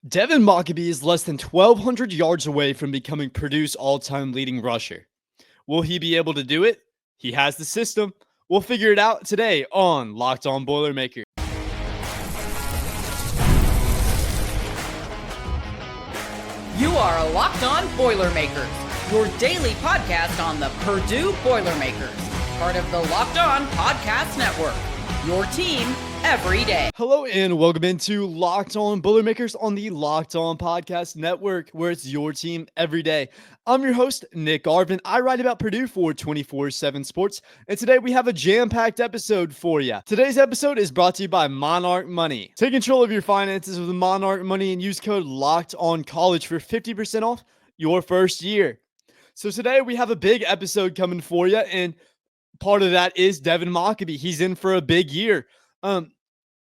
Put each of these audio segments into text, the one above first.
Devin Mockobee is less than 1,200 yards away from becoming Purdue's all-time leading rusher. Will he be able to do it? He has the system. We'll figure it out today on Locked On Boilermakers. You are Locked On Boilermakers, your daily podcast on the Purdue Boilermakers, part of the Locked On Podcast Network, your team every day. Hello and welcome into Locked On Boilermakers on the Locked On Podcast Network, where it's your team every day. I'm your host, Nick Arvin. I write about Purdue for 24/7 Sports, and today we have a jam-packed episode for you. Today's episode is brought to you by Monarch Money. Take control of your finances with Monarch Money and use code LOCKEDONCollege for 50% off your first year. So today we have a big episode coming for you, and part of that is Devin Mockobee. He's in for a big year.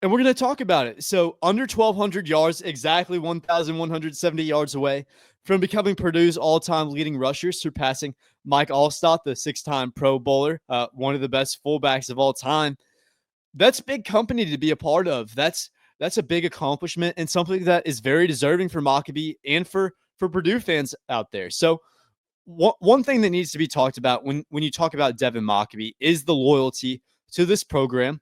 And we're going to talk about it. So under 1,200 yards, exactly 1,170 yards away from becoming Purdue's all-time leading rusher, surpassing Mike Alstott, the six-time Pro Bowler, one of the best fullbacks of all time. That's big company to be a part of. That's a big accomplishment and something that is very deserving for Mockobee and for Purdue fans out there. So one thing that needs to be talked about when you talk about Devin Mockobee is the loyalty to this program.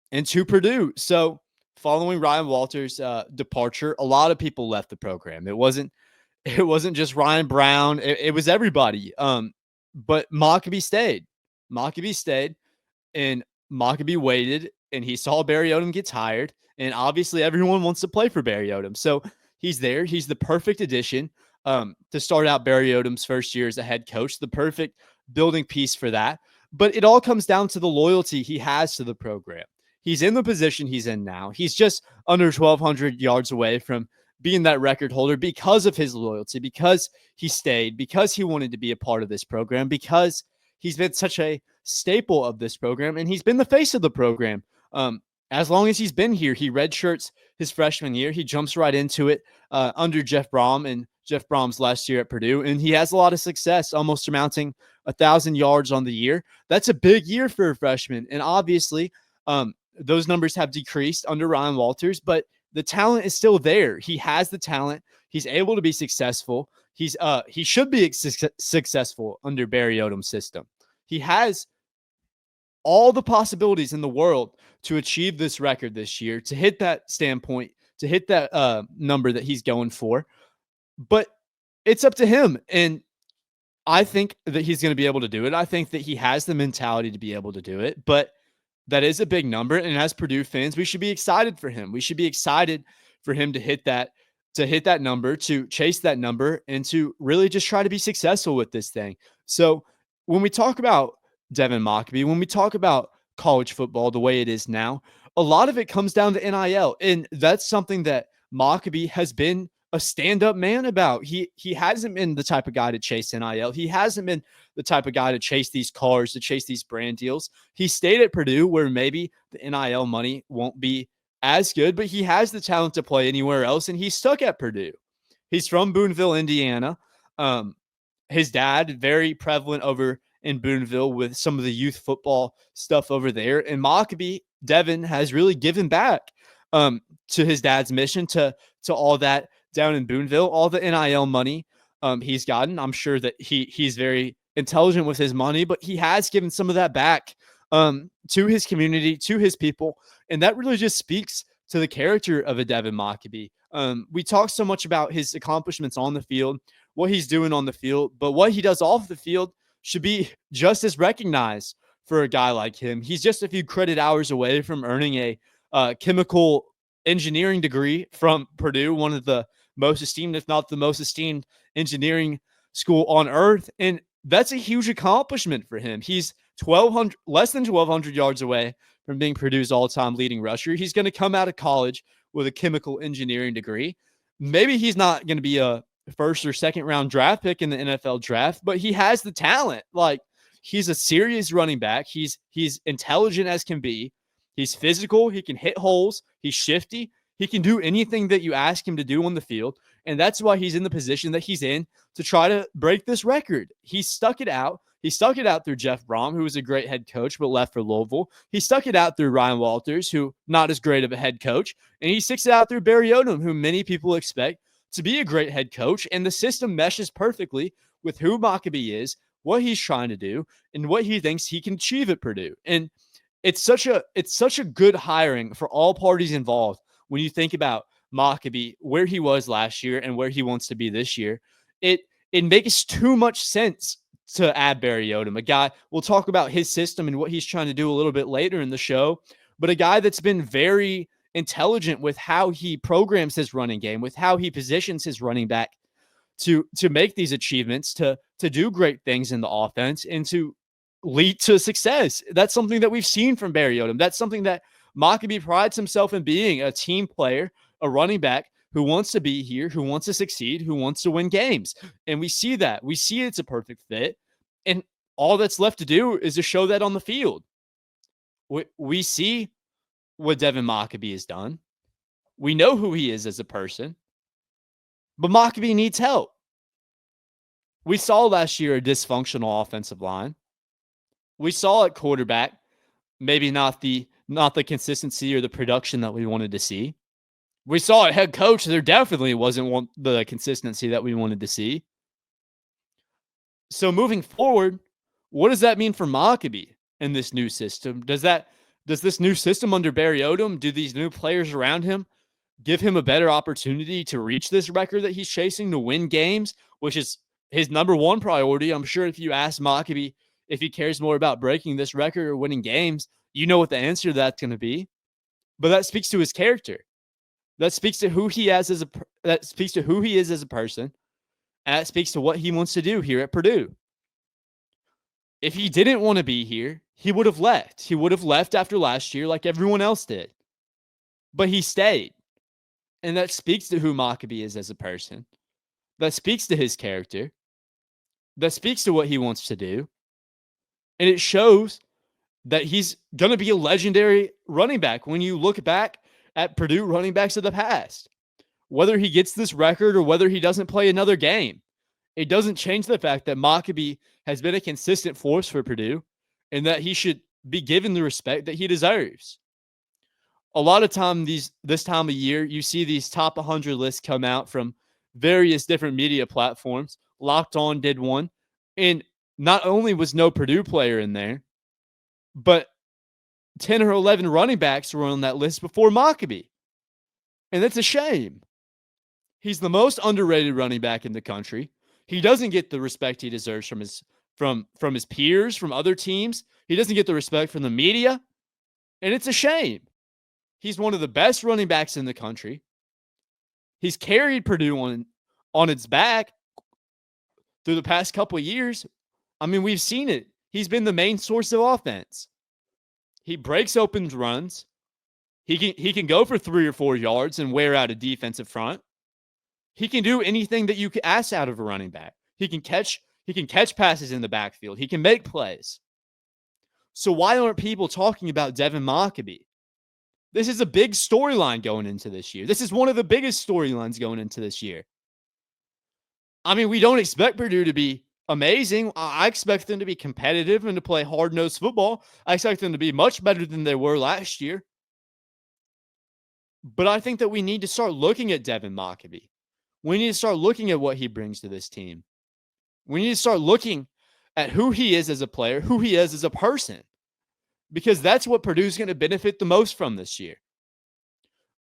And to Purdue. So following Ryan Walters' departure, a lot of people left the program. It wasn't just Ryan Brown. It was everybody. But Mockobee stayed. Mockobee stayed, and Mockobee waited, and he saw Barry Odom get tired. And obviously everyone wants to play for Barry Odom. So he's there. He's the perfect addition to start out Barry Odom's first year as a head coach, the perfect building piece for that. But it all comes down to the loyalty he has to the program. He's in the position he's in now. He's just under 1,200 yards away from being that record holder because of his loyalty, because he stayed, because he wanted to be a part of this program, because he's been such a staple of this program, and he's been the face of the program. As long as he's been here, he redshirts his freshman year. He jumps right into it under Jeff Brom and Jeff Brom's last year at Purdue, and he has a lot of success, almost surmounting 1,000 yards on the year. That's a big year for a freshman, and obviously those numbers have decreased under Ryan Walters, but the talent is still there. He has the talent. He's able to be successful. He should be successful under Barry Odom's system. He has all the possibilities in the world to achieve this record this year, to hit that standpoint, to hit that number that he's going for. But it's up to him. And I think that he's going to be able to do it. I think that he has the mentality to be able to do it. But that is a big number. And as Purdue fans, we should be excited for him. We should be excited for him to hit that number, to chase that number, and to really just try to be successful with this thing. So when we talk about Devin Mockobee, when we talk about college football the way it is now, a lot of it comes down to NIL. And that's something that Mockobee has been a stand-up man about. He hasn't been the type of guy to chase NIL. He hasn't been the type of guy to chase these cars, to chase these brand deals. He stayed at Purdue where maybe the NIL money won't be as good, but he has the talent to play anywhere else, and he's stuck at Purdue. He's from Boonville, Indiana. His dad, very prevalent over in Boonville with some of the youth football stuff over there. And Mockobee, Devin, has really given back to his dad's mission, to all that down in Boonville, all the NIL money he's gotten. I'm sure that he's very intelligent with his money, but he has given some of that back to his community, to his people. And that really just speaks to the character of a Devin Mockobee. We talk so much about his accomplishments on the field, what he's doing on the field, but what he does off the field should be just as recognized for a guy like him. He's just a few credit hours away from earning a chemical engineering degree from Purdue, one of the most esteemed, if not the most esteemed engineering school on earth. And that's a huge accomplishment for him. He's less than 1,200 yards away from being Purdue's all-time leading rusher. He's going to come out of college with a chemical engineering degree. Maybe he's not going to be a first or second round draft pick in the NFL draft, but he has the talent. Like, he's a serious running back. He's intelligent as can be. He's physical. He can hit holes. He's shifty. He can do anything that you ask him to do on the field. And that's why he's in the position that he's in, to try to break this record. He's stuck it out. He stuck it out through Jeff Brom, who was a great head coach, but left for Louisville. He stuck it out through Ryan Walters, who not as great of a head coach. And he sticks it out through Barry Odom, who many people expect to be a great head coach. And the system meshes perfectly with who Mockobee is, what he's trying to do, and what he thinks he can achieve at Purdue. And it's such a good hiring for all parties involved when you think about Mockobee, where he was last year and where he wants to be this year. It makes too much sense to add Barry Odom, a guy, we'll talk about his system and what he's trying to do a little bit later in the show, but a guy that's been very intelligent with how he programs his running game, with how he positions his running back to make these achievements, to do great things in the offense, and to lead to success. That's something that we've seen from Barry Odom. That's something that Mockobee prides himself in being, a team player, a running back who wants to be here, who wants to succeed, who wants to win games. And we see that. We see it's a perfect fit. And all that's left to do is to show that on the field. We see what Devin Mockobee has done. We know who he is as a person. But Mockobee needs help. We saw last year a dysfunctional offensive line. We saw at quarterback maybe not the consistency or the production that we wanted to see. We saw at head coach, there definitely wasn't the consistency that we wanted to see. So moving forward, what does that mean for Mockobee in this new system? Does this new system under Barry Odom, do these new players around him give him a better opportunity to reach this record that he's chasing, to win games, which is his number one priority? I'm sure if you ask Mockobee if he cares more about breaking this record or winning games, you know what the answer to that's going to be. But that speaks to his character. That speaks to who he is as a person. And that speaks to what he wants to do here at Purdue. If he didn't want to be here, he would have left. He would have left after last year like everyone else did. But he stayed. And that speaks to who Mockobee is as a person. That speaks to his character. That speaks to what he wants to do. And it shows that he's going to be a legendary running back when you look back at Purdue running backs of the past. Whether he gets this record or whether he doesn't play another game, it doesn't change the fact that Mockobee has been a consistent force for Purdue and that he should be given the respect that he deserves. A lot of time this time of year, you see these top 100 lists come out from various different media platforms. Locked On did one, and not only was no Purdue player in there, but 10 or 11 running backs were on that list before Mockobee. And that's a shame. He's the most underrated running back in the country. He doesn't get the respect he deserves from his peers, from other teams. He doesn't get the respect from the media. And it's a shame. He's one of the best running backs in the country. He's carried Purdue on its back through the past couple of years. I mean, we've seen it. He's been the main source of offense. He breaks open runs. He can go for 3 or 4 yards and wear out a defensive front. He can do anything that you could ask out of a running back. He can catch passes in the backfield. He can make plays. So why aren't people talking about Devin Mockobee? This is a big storyline going into this year. This is one of the biggest storylines going into this year. I mean, we don't expect Purdue to be amazing. I expect them to be competitive and to play hard-nosed football. I expect them to be much better than they were last year. But I think that we need to start looking at Devin Mockobee. We need to start looking at what he brings to this team. We need to start looking at who he is as a player, who he is as a person, because that's what Purdue's going to benefit the most from this year.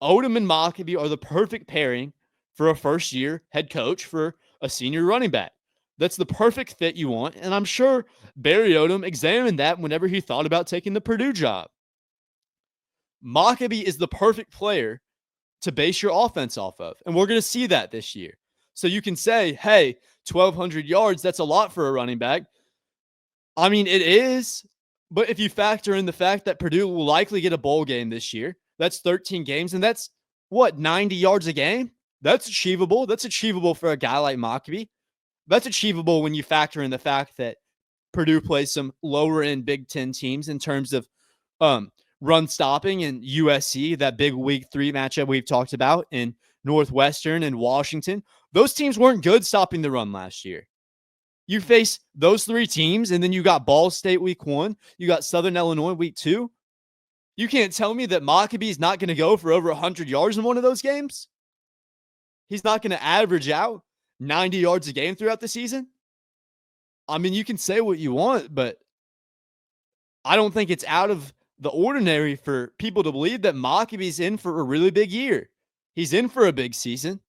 Odom and Mockobee are the perfect pairing for a first-year head coach for a senior running back. That's the perfect fit you want, and I'm sure Barry Odom examined that whenever he thought about taking the Purdue job. Mockobee is the perfect player to base your offense off of, and we're going to see that this year. So you can say, hey, 1,200 yards, that's a lot for a running back. I mean, it is, but if you factor in the fact that Purdue will likely get a bowl game this year, that's 13 games, and that's, 90 yards a game? That's achievable. That's achievable for a guy like Mockobee. That's achievable when you factor in the fact that Purdue plays some lower-end Big Ten teams in terms of run stopping, and USC, that big Week 3 matchup we've talked about, in Northwestern and Washington. Those teams weren't good stopping the run last year. You face those three teams, and then you got Ball State week 1. You got Southern Illinois week 2. You can't tell me that Mockobee is not going to go for over 100 yards in one of those games? He's not going to average out 90 yards a game throughout the season? I mean, you can say what you want, but I don't think it's out of the ordinary for people to believe that Mockobee's in for a really big year. He's in for a big season.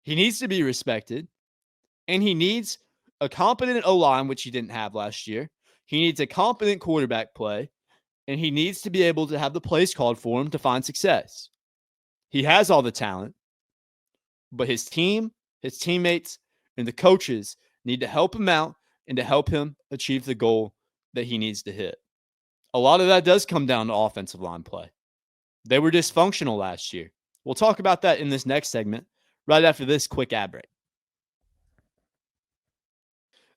He needs to be respected, and he needs a competent O-line, which he didn't have last year. He needs a competent quarterback play, and he needs to be able to have the plays called for him to find success. He has all the talent, but his team, his teammates, and the coaches need to help him out and to help him achieve the goal that he needs to hit. A lot of that does come down to offensive line play. They were dysfunctional last year. We'll talk about that in this next segment, right after this quick ad break.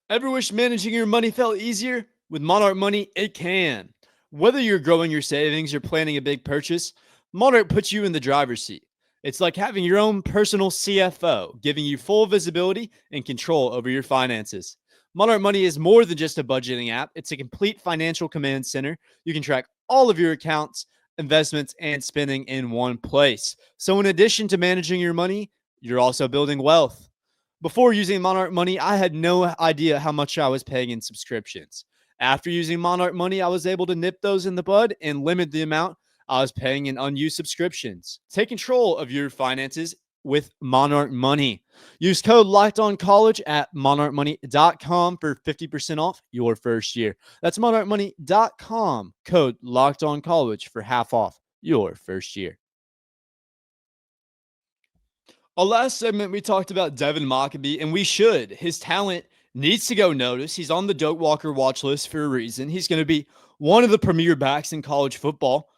Ever wish managing your money felt easier? With Monarch Money, it can. Whether you're growing your savings or planning a big purchase, Monarch puts you in the driver's seat. It's like having your own personal CFO, giving you full visibility and control over your finances. Monarch Money is more than just a budgeting app. It's a complete financial command center. You can track all of your accounts, investments, and spending in one place. So in addition to managing your money, you're also building wealth. Before using Monarch Money, I had no idea how much I was paying in subscriptions. After using Monarch Money, I was able to nip those in the bud and limit the amount I was paying in unused subscriptions. Take control of your finances with Monarch Money. Use code LOCKEDONCollege at monarchmoney.com for 50% off your first year. That's monarchmoney.com. Code LOCKEDONCollege for half off your first year. Our last segment, we talked about Devin Mockobee, and we should. His talent needs to go noticed. He's on the Doak Walker watch list for a reason. He's going to be one of the premier backs in college football,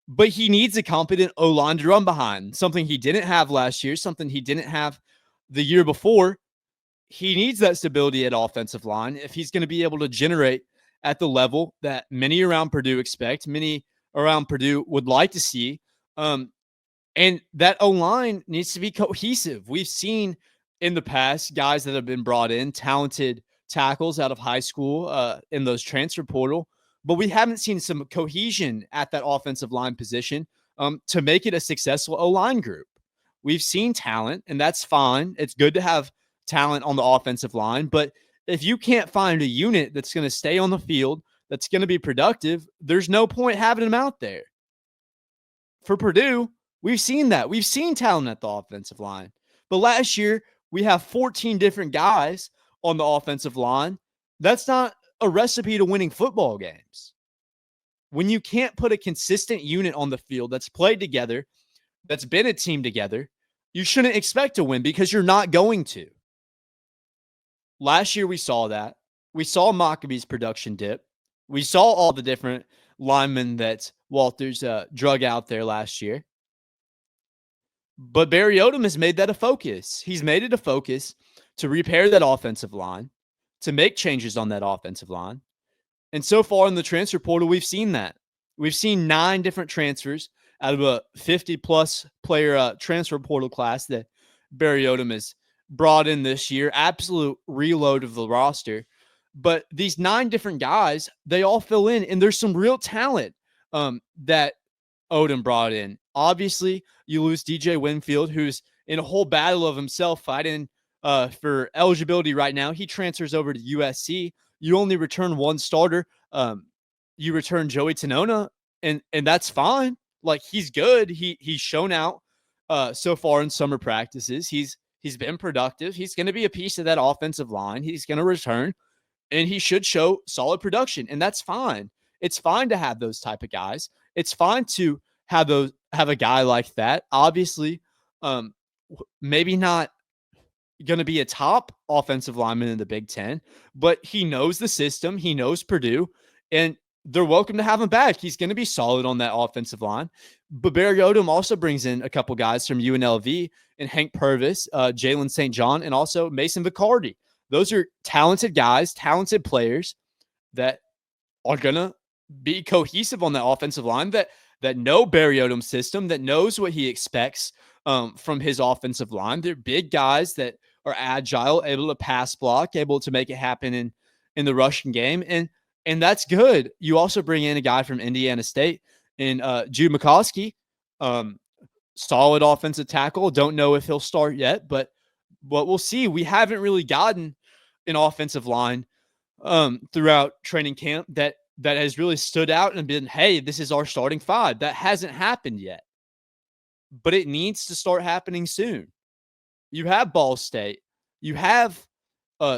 but he needs a competent O-line to run behind, something he didn't have last year, something he didn't have the year before. He needs that stability at offensive line if he's going to be able to generate at the level that many around Purdue expect, many around Purdue would like to see. And that O-line needs to be cohesive. We've seen in the past guys that have been brought in, talented tackles out of high school in those transfer portal, but we haven't seen some cohesion at that offensive line position to make it a successful O-line group. We've seen talent, and that's fine. It's good to have talent on the offensive line, but if you can't find a unit that's going to stay on the field, that's going to be productive, there's no point having them out there. For Purdue, we've seen that. We've seen talent at the offensive line. But last year, we have 14 different guys on the offensive line. That's not a recipe to winning football games. When you can't put a consistent unit on the field that's played together, that's been a team together, you shouldn't expect to win because you're not going to. Last year, we saw that. We saw Mockobee's production dip. We saw all the different linemen that Walters drug out there last year. But Barry Odom has made that a focus. He's made it a focus to repair that offensive line, to make changes on that offensive line. And so far in the transfer portal, we've seen that. We've seen 9 different transfers out of a 50-plus player transfer portal class that Barry Odom has brought in this year. Absolute reload of the roster. But these 9 different guys, they all fill in, and there's some real talent that Odom brought in. Obviously, you lose DJ Winfield, who's in a whole battle of himself fighting for eligibility right now. He transfers over to USC. You only return one starter. You return Joey Tenona, and that's fine. Like, he's good. He's shown out so far in summer practices. He's been productive. He's going to be a piece of that offensive line. He's going to return, and he should show solid production, and that's fine. It's fine to have those type of guys. It's fine to have a guy like that. Obviously, maybe not going to be a top offensive lineman in the Big Ten, but he knows the system. He knows Purdue, and they're welcome to have him back. He's going to be solid on that offensive line. But Barry Odom also brings in a couple guys from UNLV and Hank Purvis, Jalen St. John, and also Mason Vicardi. Those are talented guys, talented players that are going to be cohesive on the offensive line, that know Barry Odom's system, that knows what he expects from his offensive line. They're big guys that are agile, able to pass block, able to make it happen in the rushing game, and that's good. You also bring in a guy from Indiana State in Jude McCoskey, solid offensive tackle. Don't know if he'll start yet, but we'll see. We haven't really gotten an offensive line throughout training camp that has really stood out and been, hey, this is our starting five. That hasn't happened yet, but it needs to start happening soon. You have Ball State. You have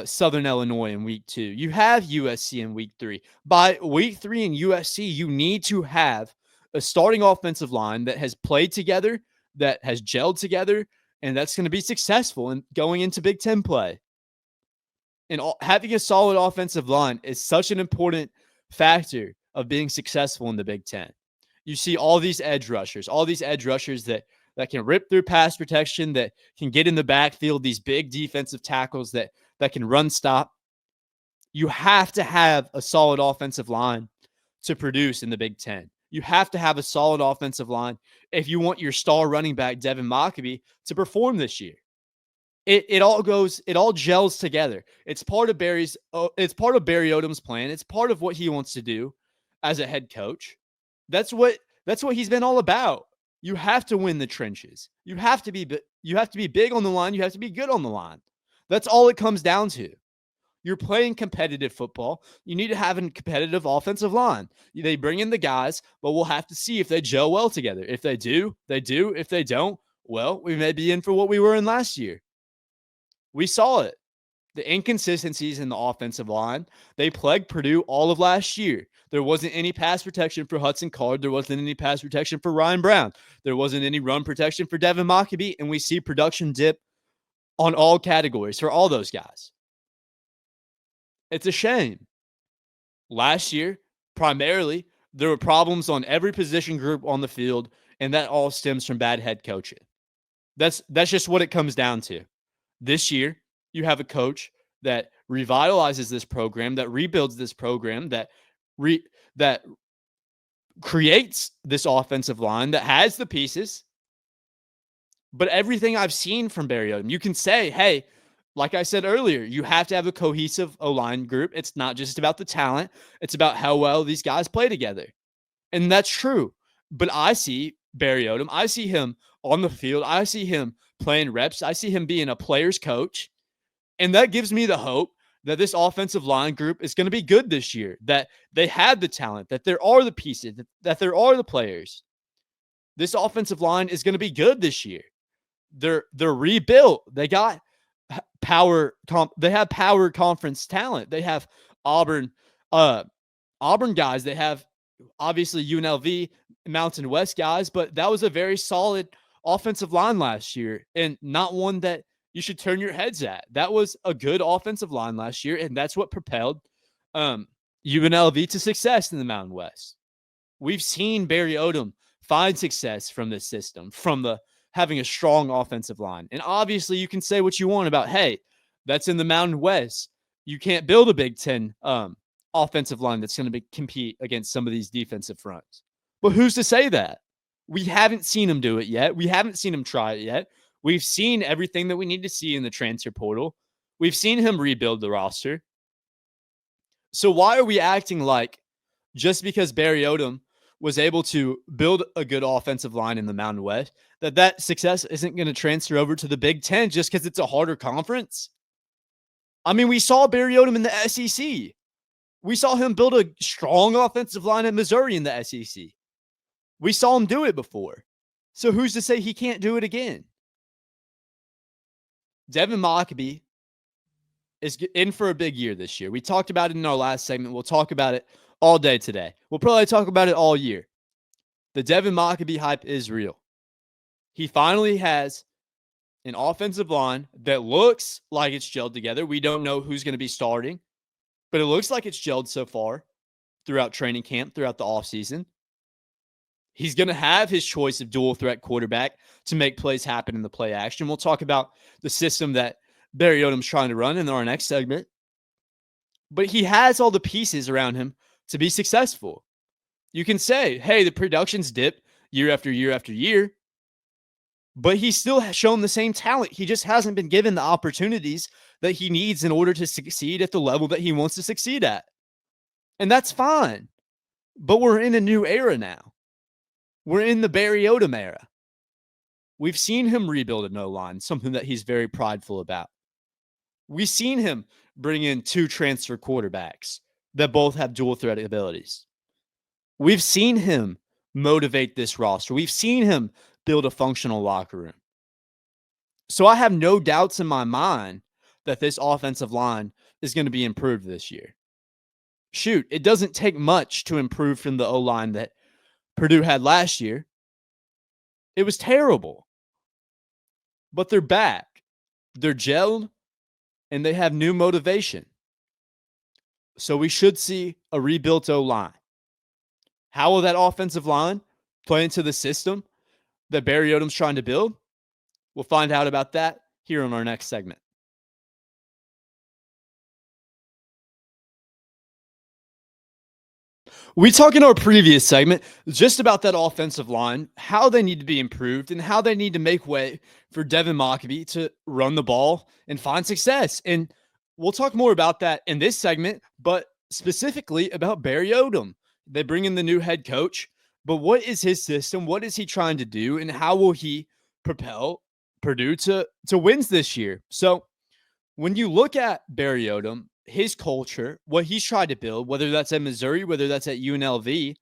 Southern Illinois in week 2. You have USC in week 3. By week 3 in USC, you need to have a starting offensive line that has played together, that has gelled together, and that's going to be successful in going into Big Ten play. And having a solid offensive line is such an important factor of being successful in the Big Ten. You see all these edge rushers that can rip through pass protection, that can get in the backfield, these big defensive tackles that can run stop. You have to have a solid offensive line to produce in the Big Ten. You have to have a solid offensive line if you want your star running back, Devin Mockobee, to perform this year. It all gels together. It's part of Barry Odom's plan. It's part of what he wants to do as a head coach. That's what he's been all about. You have to win the trenches. You have to be big on the line. You have to be good on the line. That's all it comes down to. You're playing competitive football. You need to have a competitive offensive line. They bring in the guys, but we'll have to see if they gel well together. If they do, they do. If they don't, well, we may be in for what we were in last year. We saw it. The inconsistencies in the offensive line, they plagued Purdue all of last year. There wasn't any pass protection for Hudson Card. There wasn't any pass protection for Ryan Brown. There wasn't any run protection for Devin Mockobee, and we see production dip on all categories for all those guys. It's a shame. Last year, primarily, there were problems on every position group on the field, and that all stems from bad head coaching. That's just what it comes down to. This year, you have a coach that revitalizes this program, that rebuilds this program, that creates this offensive line, that has the pieces. But everything I've seen from Barry Odom, you can say, hey, like I said earlier, you have to have a cohesive O-line group. It's not just about the talent. It's about how well these guys play together. And that's true. But I see Barry Odom. I see him on the field. I see him playing reps. I see him being a player's coach. And that gives me the hope that this offensive line group is going to be good this year, that they have the talent, that there are the pieces, that there are the players. This offensive line is going to be good this year. They're rebuilt. They got they have power conference talent. They have Auburn guys. They have obviously UNLV, Mountain West guys, but that was a very solid offensive line last year and not one that you should turn your heads at. That was a good offensive line last year, and that's what propelled UNLV to success in the Mountain West. We've seen Barry Odom find success from this system, from having a strong offensive line. And obviously you can say what you want about, hey, that's in the Mountain West. You can't build a Big Ten offensive line that's going to compete against some of these defensive fronts. But who's to say that? We haven't seen him do it yet. We haven't seen him try it yet. We've seen everything that we need to see in the transfer portal. We've seen him rebuild the roster. So why are we acting like just because Barry Odom was able to build a good offensive line in the Mountain West, that success isn't going to transfer over to the Big Ten just because it's a harder conference? I mean, we saw Barry Odom in the SEC. We saw him build a strong offensive line at Missouri in the SEC. We saw him do it before. So who's to say he can't do it again? Devin Mockobee is in for a big year this year. We talked about it in our last segment. We'll talk about it all day today. We'll probably talk about it all year. The Devin Mockobee hype is real. He finally has an offensive line that looks like it's gelled together. We don't know who's going to be starting, but it looks like it's gelled so far throughout training camp, throughout the offseason. He's going to have his choice of dual threat quarterback to make plays happen in the play action. We'll talk about the system that Barry Odom's trying to run in our next segment. But he has all the pieces around him to be successful. You can say, hey, the production's dipped year after year after year. but he still has shown the same talent. He just hasn't been given the opportunities that he needs in order to succeed at the level that he wants to succeed at. And that's fine. But we're in a new era now. We're in the Barry Odom era. We've seen him rebuild an O-line, something that he's very prideful about. We've seen him bring in 2 transfer quarterbacks that both have dual threat abilities. We've seen him motivate this roster. We've seen him build a functional locker room. So I have no doubts in my mind that this offensive line is going to be improved this year. Shoot, it doesn't take much to improve from the O-line that Purdue had last year. It was terrible. But they're back. They're gelled, and they have new motivation. So we should see a rebuilt O-line. How will that offensive line play into the system that Barry Odom's trying to build? We'll find out about that here on our next segment. We talked in our previous segment just about that offensive line, how they need to be improved, and how they need to make way for Devin Mockobee to run the ball and find success. And we'll talk more about that in this segment, but specifically about Barry Odom. They bring in the new head coach, but what is his system? What is he trying to do? And how will he propel Purdue to wins this year? So when you look at Barry Odom, his culture, what he's tried to build, whether that's at Missouri, whether that's at UNLV,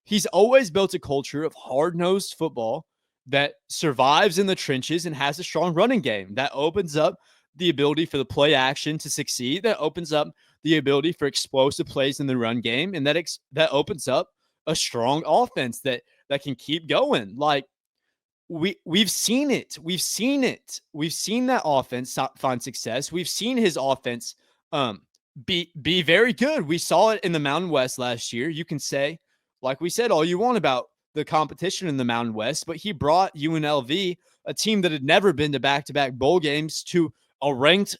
he's always built a culture of hard-nosed football that survives in the trenches and has a strong running game that opens up the ability for the play action to succeed, that opens up the ability for explosive plays in the run game, and that opens up a strong offense that can keep going. Like we've seen it. We've seen it. We've seen that offense find success. We've seen his offense be very good. We saw it in the Mountain West last year. You can say, like we said, all you want about the competition in the Mountain West, but he brought UNLV, a team that had never been to back-to-back bowl games, to a ranked,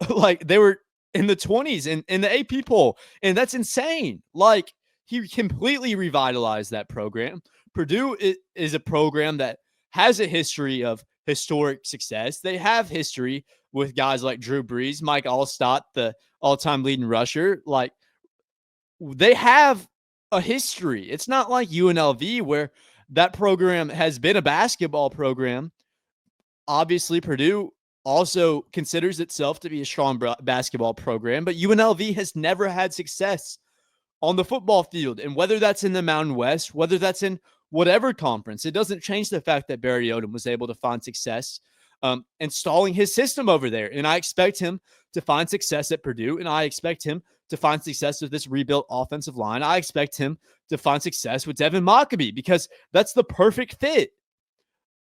like they were in the 20s in the AP poll. And that's insane. Like he completely revitalized that program. Purdue is a program that has a history of historic success. They have history with guys like Drew Brees, Mike Allstott, the all-time leading rusher. Like they have a history. It's not like UNLV where that program has been a basketball program. Obviously, Purdue also considers itself to be a strong basketball program, but UNLV has never had success on the football field. And whether that's in the Mountain West, whether that's in whatever conference, it doesn't change the fact that Barry Odom was able to find success installing his system over there. And I expect him to find success at Purdue, and I expect him to find success with this rebuilt offensive line. I expect him to find success with Devin Mockobee because that's the perfect fit.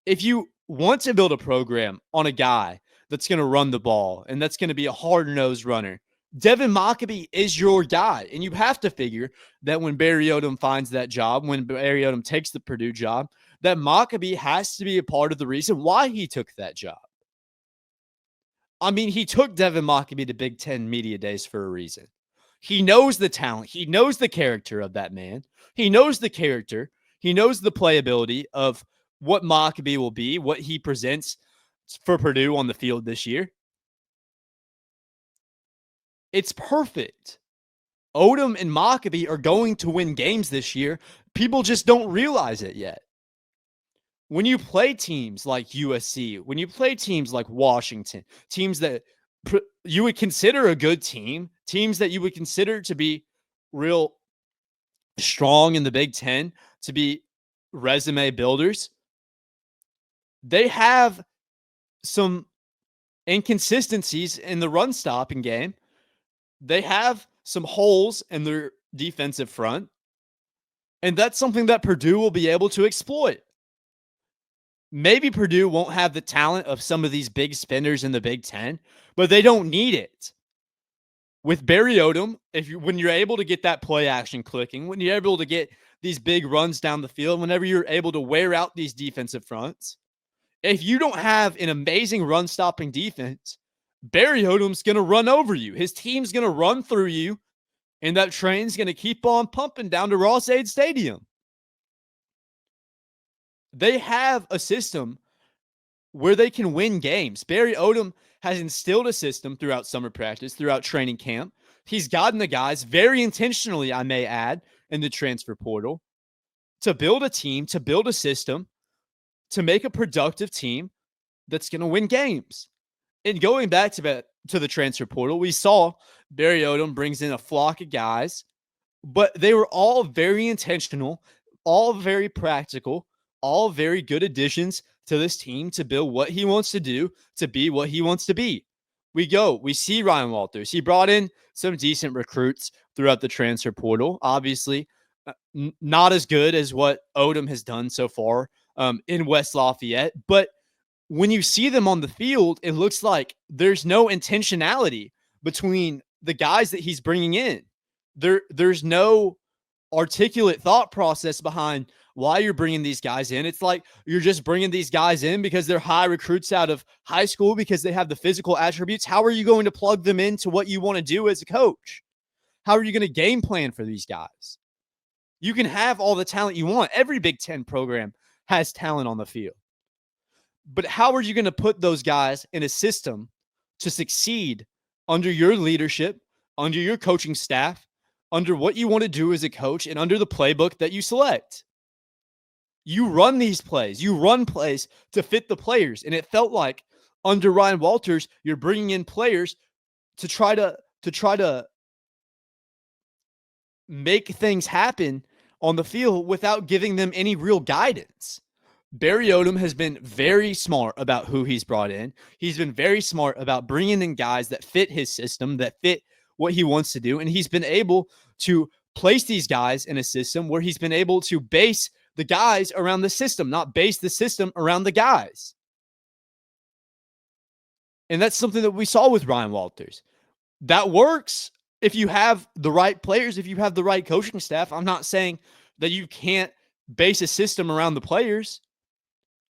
If you want to build a program on a guy that's going to run the ball and that's going to be a hard-nosed runner, Devin Mockobee is your guy. And you have to figure that when Barry Odom finds that job, when Barry Odom takes the Purdue job, that Mockobee has to be a part of the reason why he took that job. I mean, he took Devin Mockobee to Big Ten Media Days for a reason. He knows the talent. He knows the character of that man. He knows the character. He knows the playability of what Mockobee will be, what he presents for Purdue on the field this year. It's perfect. Odom and Mockobee are going to win games this year. People just don't realize it yet. When you play teams like USC, when you play teams like Washington, teams that you would consider a good team, teams that you would consider to be real strong in the Big Ten, to be resume builders, they have some inconsistencies in the run stopping game. They have some holes in their defensive front, and that's something that Purdue will be able to exploit. Maybe Purdue won't have the talent of some of these big spinners in the Big Ten, but they don't need it. With Barry Odom, when you're able to get that play action clicking, when you're able to get these big runs down the field, whenever you're able to wear out these defensive fronts, if you don't have an amazing run-stopping defense, Barry Odom's going to run over you. His team's going to run through you, and that train's going to keep on pumping down to Ross-Ade Stadium. They have a system where they can win games. Barry Odom has instilled a system throughout summer practice, throughout training camp. He's gotten the guys very intentionally, I may add, in the transfer portal to build a team, to build a system, to make a productive team that's going to win games. And going back to the transfer portal, we saw Barry Odom brings in a flock of guys, but they were all very intentional, all very practical, all very good additions to this team to build what he wants to do, to be what he wants to be. We see Ryan Walters. He brought in some decent recruits throughout the transfer portal. Obviously, not as good as what Odom has done so far in West Lafayette. But when you see them on the field, it looks like there's no intentionality between the guys that he's bringing in. There's no articulate thought process behind why you're bringing these guys in. It's like you're just bringing these guys in because they're high recruits out of high school, because they have the physical attributes. How are you going to plug them into what you want to do as a coach? How are you going to game plan for these guys? You can have all the talent you want. Every Big Ten program has talent on the field. But how are you going to put those guys in a system to succeed under your leadership, under your coaching staff, under what you want to do as a coach, and under the playbook that you select? You run these plays. You run plays to fit the players. And it felt like under Ryan Walters, you're bringing in players to try to make things happen on the field without giving them any real guidance. Barry Odom has been very smart about who he's brought in. He's been very smart about bringing in guys that fit his system, that fit what he wants to do. And he's been able to place these guys in a system where he's been able to base the guys around the system, not base the system around the guys. And that's something that we saw with Ryan Walters. That works if you have the right players, if you have the right coaching staff. I'm not saying that you can't base a system around the players.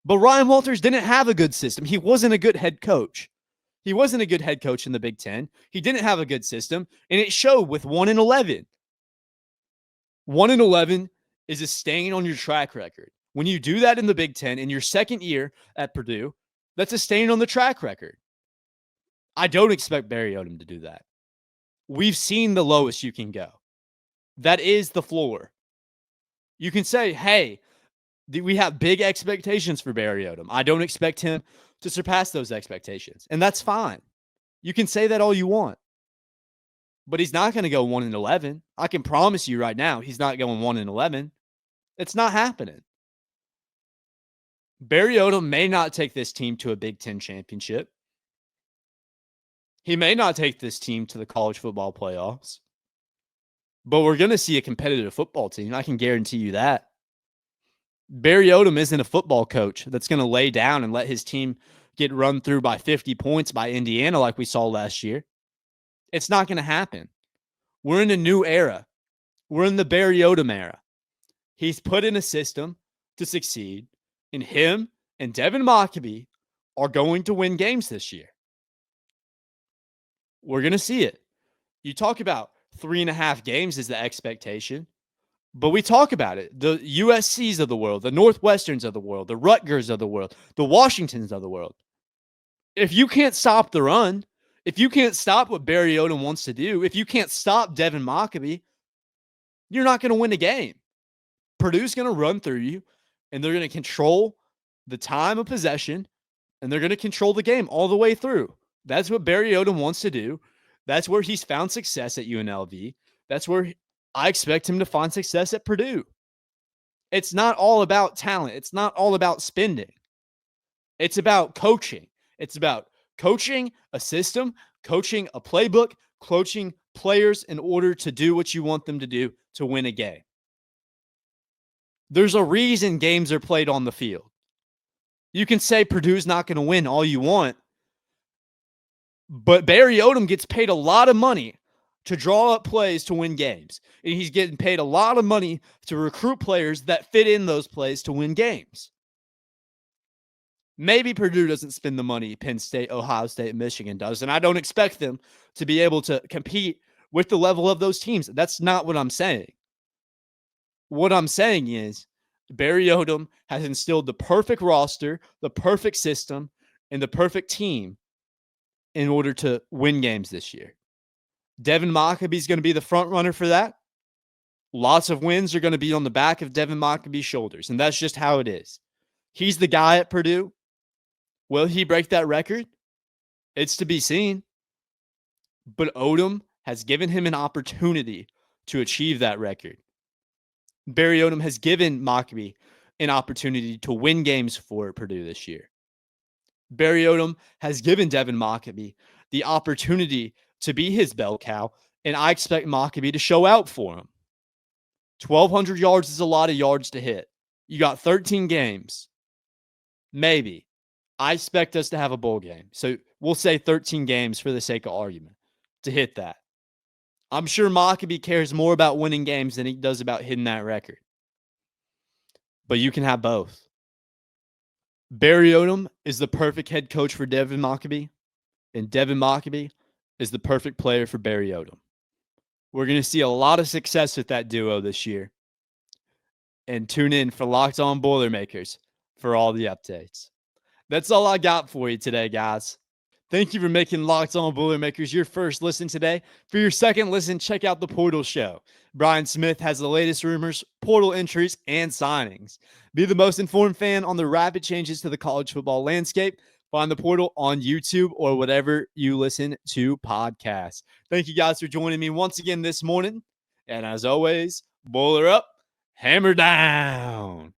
But Ryan Walters didn't have a good system. He wasn't a good head coach. He wasn't a good head coach in the Big Ten. He didn't have a good system, and it showed with 1-11. 1-11 is a stain on your track record. When you do that in the Big Ten in your second year at Purdue, that's a stain on the track record. I don't expect Barry Odom to do that. We've seen the lowest you can go. That is the floor. You can say, hey, we have big expectations for Barry Odom. I don't expect him to surpass those expectations. And that's fine. You can say that all you want. But he's not going to go 1-11. I can promise you right now, he's not going 1-11. It's not happening. Barry Odom may not take this team to a Big Ten championship. He may not take this team to the college football playoffs. But we're going to see a competitive football team. I can guarantee you that. Barry Odom isn't a football coach that's going to lay down and let his team get run through by 50 points by Indiana like we saw last year. It's not going to happen. We're in a new era. We're in the Barry Odom era. He's put in a system to succeed, and him and Devin Mockobee are going to win games this year. We're going to see it. You talk about 3.5 games is the expectation. But we talk about it. The USCs of the world, the Northwesterns of the world, the Rutgers of the world, the Washingtons of the world. If you can't stop the run, if you can't stop what Barry Odom wants to do, if you can't stop Devin Mockobee, you're not going to win a game. Purdue's going to run through you, and they're going to control the time of possession, and they're going to control the game all the way through. That's what Barry Odom wants to do. That's where he's found success at UNLV. That's where I expect him to find success at Purdue. It's not all about talent. It's not all about spending. It's about coaching. It's about coaching a system, coaching a playbook, coaching players in order to do what you want them to do to win a game. There's a reason games are played on the field. You can say Purdue's not going to win all you want, but Barry Odom gets paid a lot of money to draw up plays to win games. And he's getting paid a lot of money to recruit players that fit in those plays to win games. Maybe Purdue doesn't spend the money Penn State, Ohio State, and Michigan does, and I don't expect them to be able to compete with the level of those teams. That's not what I'm saying. What I'm saying is Barry Odom has instilled the perfect roster, the perfect system, and the perfect team in order to win games this year. Devin Mockobee is going to be the front runner for that. Lots of wins are going to be on the back of Devin Mockobee's shoulders, and that's just how it is. He's the guy at Purdue. Will he break that record? It's to be seen. But Odom has given him an opportunity to achieve that record. Barry Odom has given Mockobee an opportunity to win games for Purdue this year. Barry Odom has given Devin Mockobee the opportunity to be his bell cow, and I expect Mockobee to show out for him. 1,200 yards is a lot of yards to hit. You got 13 games. Maybe. I expect us to have a bowl game. So we'll say 13 games for the sake of argument to hit that. I'm sure Mockobee cares more about winning games than he does about hitting that record. But you can have both. Barry Odom is the perfect head coach for Devin Mockobee, and Devin Mockobee is the perfect player for Barry Odom. We're going to see a lot of success with that duo this year. And tune in for Locked On Boilermakers for all the updates. That's all I got for you today, guys. Thank you for making Locked On Boilermakers your first listen today. For your second listen, check out The Portal Show. Brian Smith has the latest rumors, portal entries, and signings. Be the most informed fan on the rapid changes to the college football landscape. Find The Portal on YouTube or whatever you listen to podcasts. Thank you guys for joining me once again this morning. And as always, boiler up, hammer down.